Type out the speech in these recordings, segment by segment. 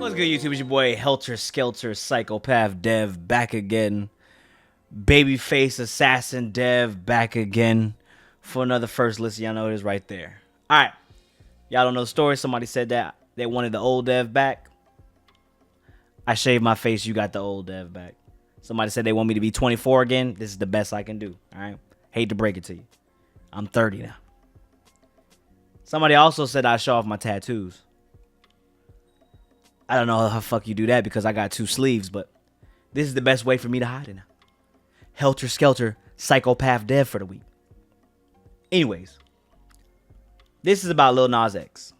What's good, YouTube? It's your boy Helter Skelter Psychopath Dev back again. Babyface Assassin Dev back again for another first listen. Y'all know it is right there. Alright. Y'all don't know the story. Somebody said that they wanted the old Dev back. I shaved my face. You got the old Dev back. Somebody said they want me to be 24 again. This is the best I can do. Alright. Hate to break it to you. I'm 30 now. Somebody also said I show off my tattoos. I don't know how the fuck you do that because I got 2 sleeves, but this is the best way for me to hide it now. Helter Skelter Psychopath Dev for the week. Anyways, this is about Lil Nas X.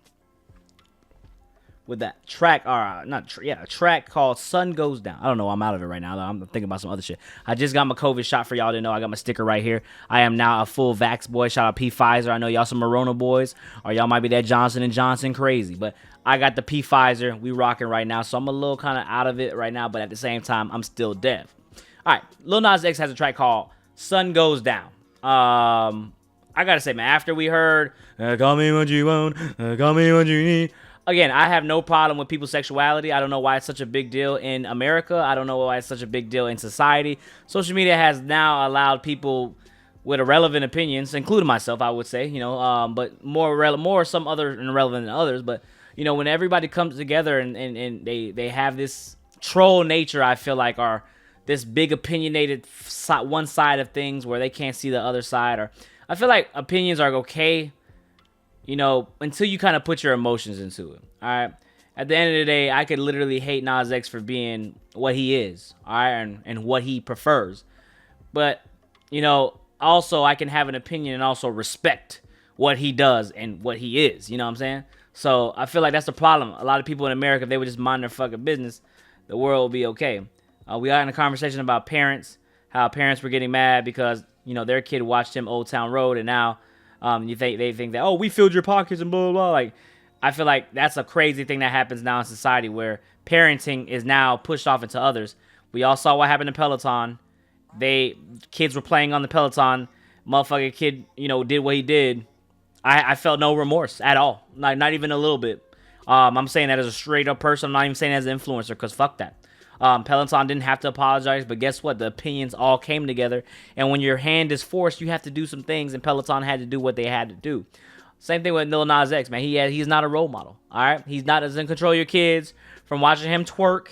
With that track, a track called Sun Goes Down. I don't know, I'm out of it right now. I'm thinking about some other shit. I just got my COVID shot for y'all to know. I got my sticker right here. I am now a full vax boy. Shout out P. Pfizer. I know y'all some Morona boys, or y'all might be that Johnson & Johnson crazy, but I got the P. Pfizer. We rocking right now, so I'm a little kind of out of it right now, but at the same time, I'm still dev. All right, Lil Nas X has a track called Sun Goes Down. I gotta say, man, after we heard, call me what you want, call me what you need. Again, I have no problem with people's sexuality. I don't know why it's such a big deal in America. I don't know why it's such a big deal in society. Social media has now allowed people with irrelevant opinions, including myself, I would say, you know, but more some other irrelevant than others. But, you know, when everybody comes together and they have this troll nature, I feel like, are this big opinionated one side of things where they can't see the other side. Or I feel like opinions are okay, you know, until you kind of put your emotions into it, all right? At the end of the day, I could literally hate Nas X for being what he is, all right, and what he prefers. But, you know, also I can have an opinion and also respect what he does and what he is, you know what I'm saying? So I feel like that's the problem. A lot of people in America, if they would just mind their fucking business, the world will be okay. We got in a conversation about parents, how parents were getting mad because, you know, their kid watched him Old Town Road, and now they think that, oh, we filled your pockets and blah, blah, blah. Like, I feel like that's a crazy thing that happens now in society where parenting is now pushed off into others. We all saw what happened in Peloton. Kids were playing on the Peloton. Motherfucking kid, you know, did what he did. I felt no remorse at all. Not even a little bit. I'm saying that as a straight up person. I'm not even saying as an influencer, because fuck that. Peloton didn't have to apologize, but guess what? The opinions all came together, and when your hand is forced, you have to do some things, and Peloton had to do what they had to do. Same thing with Lil Nas X, man. He's not a role model, all right? He doesn't control your kids from watching him twerk.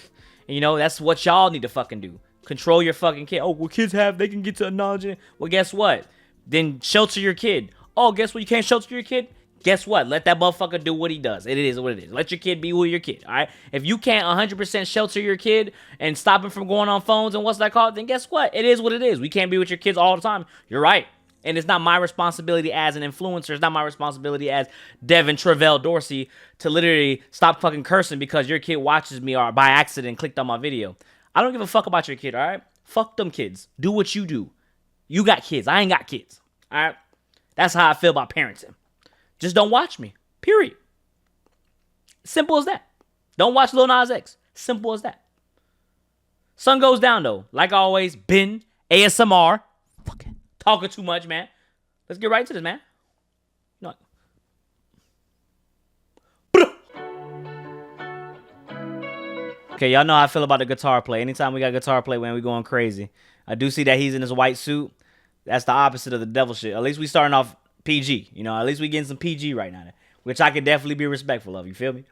And, you know, that's what y'all need to fucking do. Control your fucking kid. Oh, well, kids they can get to acknowledge. Well, guess what? Then shelter your kid. Oh, guess what? You can't shelter your kid? Guess what? Let that motherfucker do what he does. It is what it is. Let your kid be your kid, all right? If you can't 100% shelter your kid and stop him from going on phones and what's that called, then guess what? It is what it is. We can't be with your kids all the time. You're right. And it's not my responsibility as an influencer. It's not my responsibility as Devin Travell Dorsey to literally stop fucking cursing because your kid watches me or by accident clicked on my video. I don't give a fuck about your kid, all right? Fuck them kids. Do what you do. You got kids. I ain't got kids, all right? That's how I feel about parenting. Just don't watch me. Period. Simple as that. Don't watch Lil Nas X. Simple as that. Sun Goes Down, though. Like always, Ben, ASMR. Fucking talking too much, man. Let's get right into this, man. No. Okay, y'all know how I feel about the guitar play. Anytime we got guitar play, man, we going crazy. I do see that he's in his white suit. That's the opposite of the devil shit. At least we starting off PG, you know, at least we getting some PG right now, which I could definitely be respectful of, you feel me?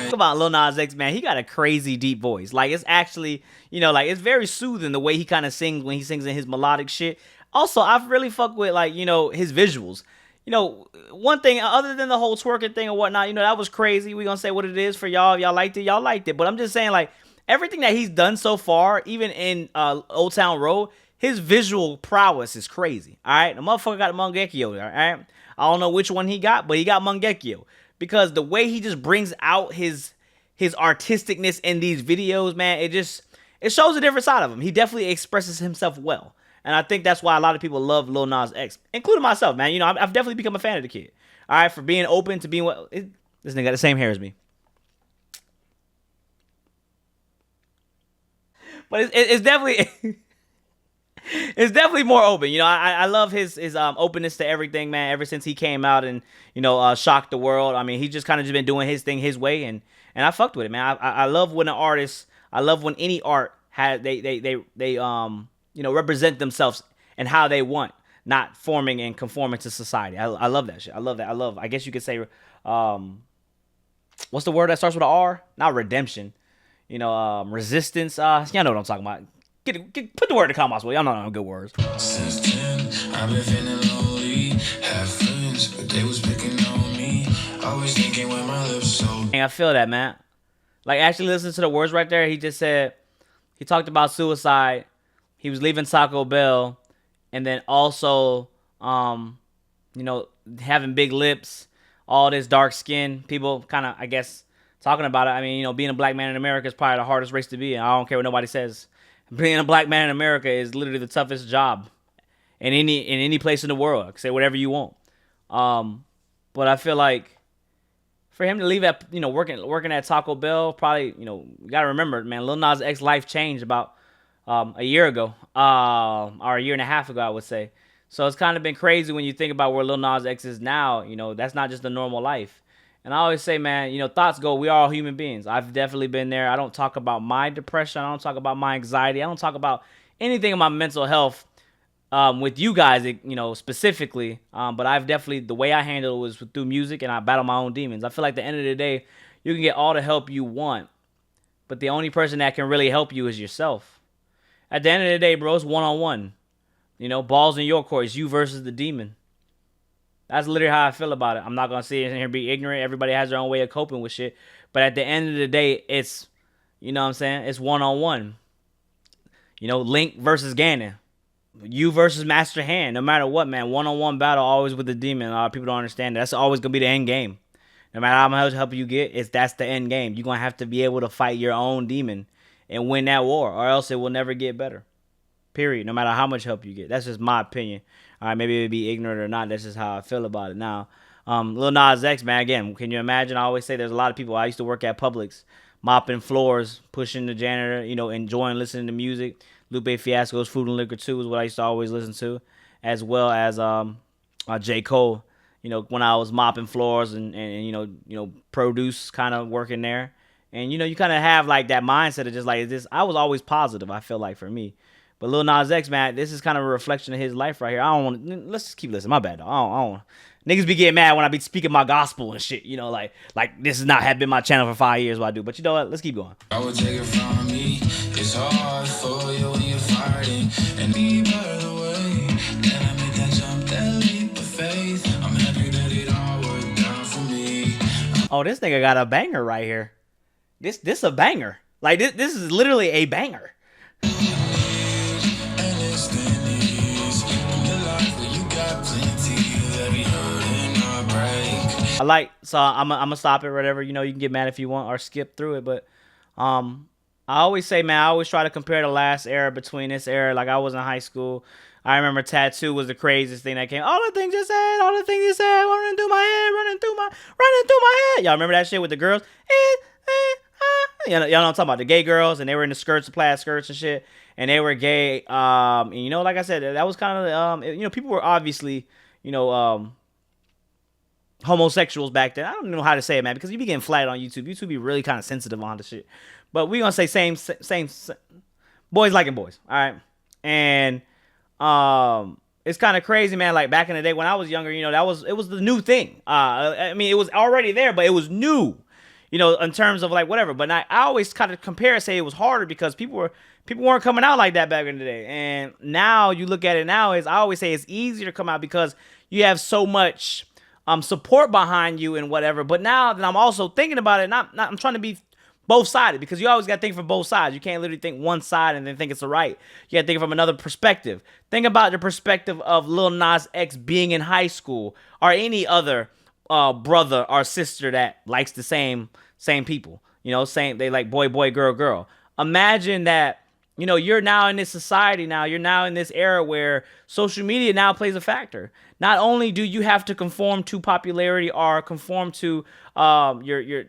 Talk about Lil Nas X, man, he got a crazy deep voice. Like, it's actually, you know, like, it's very soothing the way he kind of sings when he sings in his melodic shit. Also, I really fuck with, like, you know, his visuals. You know, one thing, other than the whole twerking thing or whatnot, you know, that was crazy. We gonna say what it is for y'all. If y'all liked it, y'all liked it. But I'm just saying, like, everything that he's done so far, even in Old Town Road, his visual prowess is crazy, all right? The motherfucker got Mangekyo, all right? I don't know which one he got, but he got Mangekyo. Because the way he just brings out his artisticness in these videos, man, it shows a different side of him. He definitely expresses himself well. And I think that's why a lot of people love Lil Nas X, including myself, man. You know, I've definitely become a fan of the kid, all right, for being open to being what... This nigga got the same hair as me. But it's definitely It's definitely more open. I love his openness to everything, man. Ever since he came out and shocked the world. I mean, he just kind of just been doing his thing his way, and I fucked with it, man. I love when an artist. I love when any art has they represent themselves and how they want, not forming and conforming to society. I love that shit. I love that. I guess you could say, what's the word that starts with an R? Not redemption. Resistance. Y'all know what I'm talking about. Put the word in the comments. Y'all know good words. Since then, I've been feeling lonely. Have friends, but they was picking on me. Always thinking with my lips so. And I feel that, man. Like, actually listen to the words right there. He just said, he talked about suicide. He was leaving Taco Bell. And then also, having big lips, all this dark skin. People kind of, I guess, talking about it. I mean, being a black man in America is probably the hardest race to be in. I don't care what nobody says. Being a black man in America is literally the toughest job in any place in the world. Say whatever you want. But I feel like for him to leave at working at Taco Bell, probably you gotta remember, man, Lil Nas X life changed about a year ago, or a year and a half ago, I would say. So it's kind of been crazy when you think about where Lil Nas X is now. That's not just a normal life. And I always say, man, thoughts go. We are all human beings. I've definitely been there. I don't talk about my depression. I don't talk about my anxiety. I don't talk about anything in my mental health with you guys, specifically. But I've definitely, the way I handle it was through music, and I battle my own demons. I feel like at the end of the day, you can get all the help you want, but the only person that can really help you is yourself. At the end of the day, bro, it's one-on-one. Balls in your court. It's you versus the demon. That's literally how I feel about it. I'm not going to sit here and be ignorant. Everybody has their own way of coping with shit. But at the end of the day, it's, what I'm saying? It's one-on-one. Link versus Ganon. You versus Master Hand. No matter what, man. One-on-one battle always with the demon. A lot of people don't understand that. That's always going to be the end game. No matter how much help you get, that's the end game. You're going to have to be able to fight your own demon and win that war, or else it will never get better. Period. No matter how much help you get. That's just my opinion. All right, maybe it'd be ignorant or not. That's just how I feel about it now. Lil Nas X, man, again, can you imagine? I always say there's a lot of people. I used to work at Publix, mopping floors, pushing the janitor, enjoying listening to music. Lupe Fiasco's Food and Liquor 2 is what I used to always listen to, as well as J. Cole, when I was mopping floors and produce kind of working there. And, you kind of have like that mindset of just like this. I was always positive, I feel like, for me. But Lil Nas X, man, this is kind of a reflection of his life right here. I don't want. Let's just keep listening. My bad, dog. I don't. Niggas be getting mad when I be speaking my gospel and shit. Like this has not had been my channel for 5 years. What I do, but you know what? Let's keep going. I would take it from me. It's hard for you when you're fighting, and me by the way. Then I make that jump, that leap of faith. I'm happy that it all worked out for me. Oh, this nigga got a banger right here. This a banger. Like this is literally a banger. I'm gonna stop it or whatever. You can get mad if you want or skip through it, but I always say, man, I always try to compare the last era between this era. Like I was in high school. I remember Tattoo was the craziest thing that came. All the things you said, running through my head. Y'all remember that shit with the girls? Y'all know what I'm talking about, the gay girls, and they were in the skirts, the plaid skirts and shit, and they were gay. And like I said, that was kind of people were obviously homosexuals back then. I don't know how to say it, man, because you be getting flagged on YouTube. YouTube be really kind of sensitive on the shit. But we gonna say same boys liking boys, all right? And it's kind of crazy, man. Like back in the day when I was younger, it was the new thing. I mean, it was already there, but it was new, in terms of like whatever. But I always kind of compare and say it was harder because people weren't coming out like that back in the day. And now you look at it now, I always say it's easier to come out because you have so much support behind you and whatever. But now that I'm also thinking about it, I'm trying to be both-sided, because you always got to think from both sides. You can't literally think one side and then think it's the right. You got to think from another perspective. Think about the perspective of Lil Nas X being in high school, or any other brother or sister that likes the same people. They like boy, girl. Imagine that, you're now in this society now. You're now in this era where social media now plays a factor. Not only do you have to conform to popularity or conform to your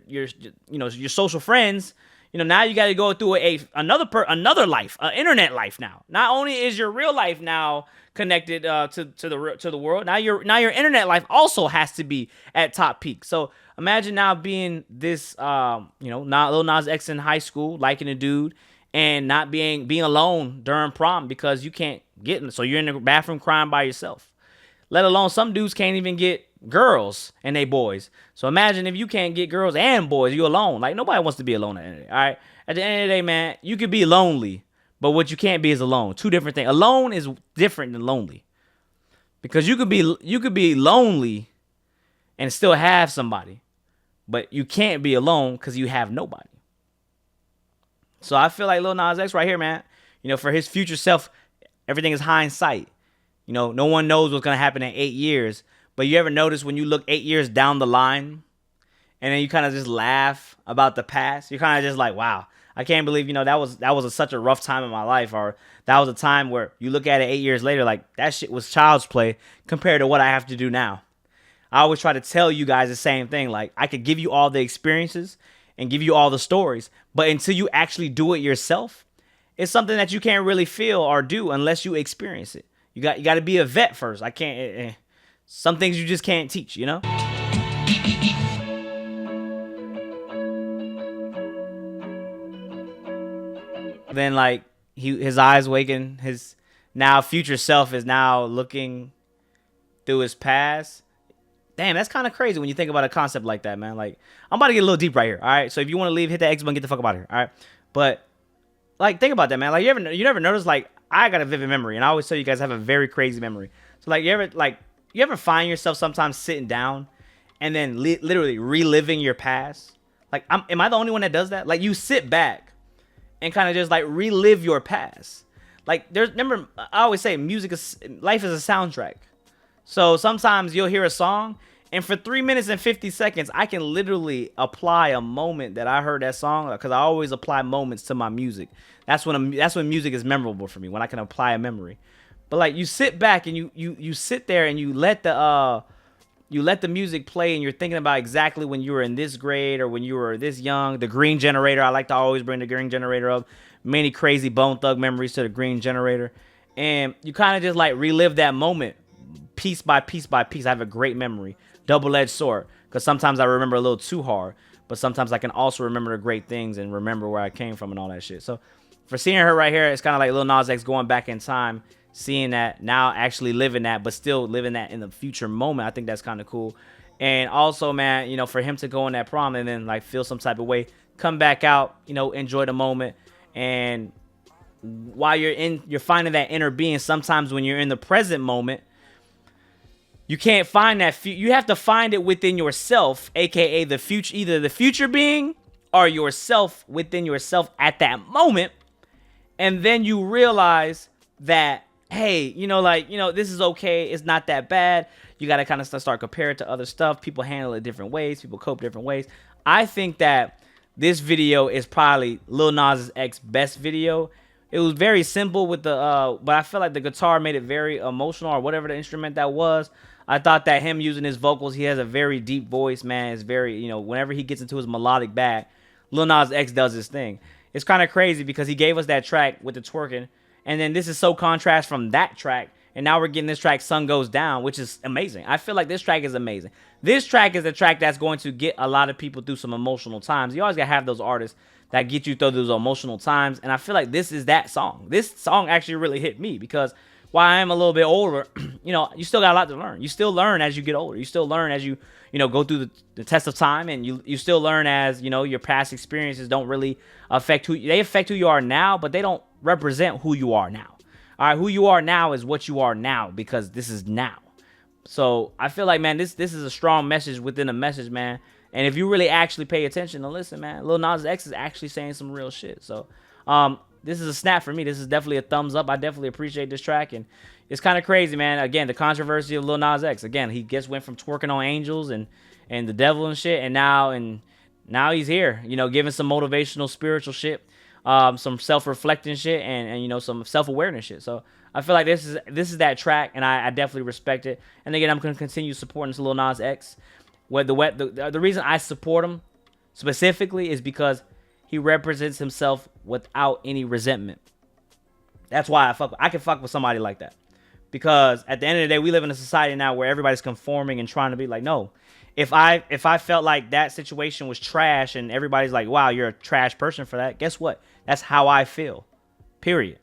social friends, now you got to go through another life, an internet life now. Not only is your real life now connected to the world, now your internet life also has to be at top peak. So imagine now being this not Lil Nas X in high school, liking a dude, and not being alone during prom because you can't get in. So you're in the bathroom crying by yourself. Let alone some dudes can't even get girls and they boys. So imagine if you can't get girls and boys, you alone. Like, nobody wants to be alone at the end of the day. All right. At the end of the day, man, you could be lonely, but what you can't be is alone. Two different things. Alone is different than lonely. Because you could be lonely and still have somebody, but you can't be alone because you have nobody. So I feel like Lil Nas X right here, man, for his future self, everything is hindsight. No one knows what's going to happen in 8 years. But you ever notice when you look 8 years down the line and then you kind of just laugh about the past? You're kind of just like, wow, I can't believe, that was such a rough time in my life. Or that was a time where you look at it 8 years later, like that shit was child's play compared to what I have to do now. I always try to tell you guys the same thing. Like, I could give you all the experiences and give you all the stories, but until you actually do it yourself, it's something that you can't really feel or do unless you experience it. You got to be a vet first. I can't. Some things you just can't teach. Then like his eyes waking, his now future self is now looking through his past. Damn, that's kind of crazy when you think about a concept like that, man. Like, I'm about to get a little deep right here. All right, so if you want to leave, hit that X button, get the fuck up out of here. All right, but like, think about that, man. Like, you never notice, like, I got a vivid memory, and I always tell you guys I have a very crazy memory. So like, you ever find yourself sometimes sitting down and then literally reliving your past? Like, am I the only one that does that? Like, you sit back and kind of just like relive your past. Like, remember, I always say life is a soundtrack. So sometimes you'll hear a song, and for 3 minutes and 50 seconds, I can literally apply a moment that I heard that song, because I always apply moments to my music. That's when music is memorable for me, when I can apply a memory. But like, you sit back and you sit there and you let the music play, and you're thinking about exactly when you were in this grade or when you were this young. The Green Generator, I like to always bring the Green Generator up. Many crazy Bone Thug memories to the Green Generator, and you kind of just like relive that moment piece by piece by piece. I have a great memory, double-edged sword, because sometimes I remember a little too hard, but sometimes I can also remember the great things and remember where I came from and all that shit. So for seeing her right here, it's kind of like Lil Nas X going back in time, seeing that now, actually living that, but still living that in the future moment. I think that's kind of cool. And also, man, for him to go on that prom and then like feel some type of way, come back out, enjoy the moment. And while you're finding that inner being, sometimes when you're in the present moment, you can't find that. You have to find it within yourself, aka the future, either the future being or yourself within yourself at that moment. And then you realize that, hey, this is okay. It's not that bad. You got to kind of start compare it to other stuff. People handle it different ways. People cope different ways. I think that this video is probably Lil Nas X's best video. It was very simple with but I feel like the guitar made it very emotional, or whatever the instrument that was. I thought that him using his vocals, he has a very deep voice, man. It's very, whenever he gets into his melodic bag, Lil Nas X does his thing. It's kind of crazy because he gave us that track with the twerking, and then this is so contrast from that track, and now we're getting this track, Sun Goes Down, which is amazing. I feel like this track is amazing. This track is the track that's going to get a lot of people through some emotional times. You always got to have those artists that get you through those emotional times, and I feel like this is that song. This song actually really hit me because while I am a little bit older, you still got a lot to learn. You still learn as you get older. You still learn as you go through the test of time, and you still learn as, your past experiences don't really affect they affect who you are now, but they don't represent who you are now. All right, who you are now is what you are now, because this is now. So I feel like, man, this is a strong message within a message, man. And if you really actually pay attention to listen, man, Lil Nas X is actually saying some real shit. So this is a snap for me. This is definitely a thumbs up. I definitely appreciate this track, and it's kind of crazy, man. Again, the controversy of Lil Nas X. Again, he went from twerking on angels and the devil and shit, and now he's here, giving some motivational, spiritual shit, some self-reflecting shit, and some self-awareness shit. So I feel like this is that track, and I definitely respect it. And again, I'm gonna continue supporting this Lil Nas X. The reason I support him specifically is because He represents himself without any resentment. That's why I can fuck with somebody like that. Because at the end of the day, we live in a society now where everybody's conforming and trying to be like, no. If I felt like that situation was trash and everybody's like, wow, you're a trash person for that, guess what? That's how I feel. Period.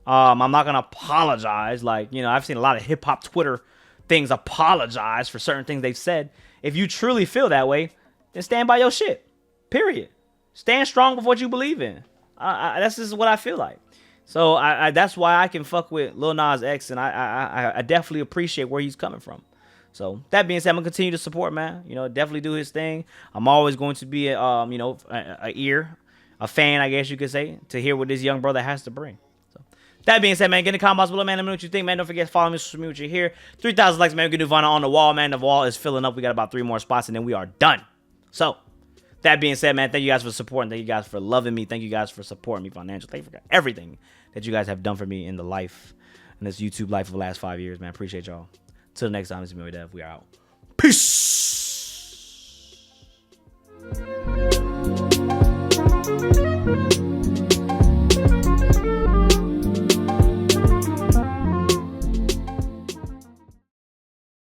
I'm not gonna apologize. Like, you know, I've seen a lot of hip hop Twitter things apologize for certain things they've said. If you truly feel that way, then stand by your shit. Period. Stand strong with what you believe in. That's just what I feel like. So that's why I can fuck with Lil Nas X, and I definitely appreciate where he's coming from. So that being said, I'm gonna continue to support, man. You know, definitely do his thing. I'm always going to be a fan, I guess you could say, to hear what this young brother has to bring. So that being said, man, get in the comments below, man. Let me know what you think, man. Don't forget to follow me, social media here. 3,000 likes, man. We can do Vana on the wall, man. The wall is filling up. We got about 3 more spots, and then we are done. So that being said, man, thank you guys for supporting. Thank you guys for loving me. Thank you guys for supporting me financially. Thank you for everything that you guys have done for me in the life, in this YouTube life for the last 5 years, man. Appreciate y'all. Till next time, this is me, Dev. We are out. Peace.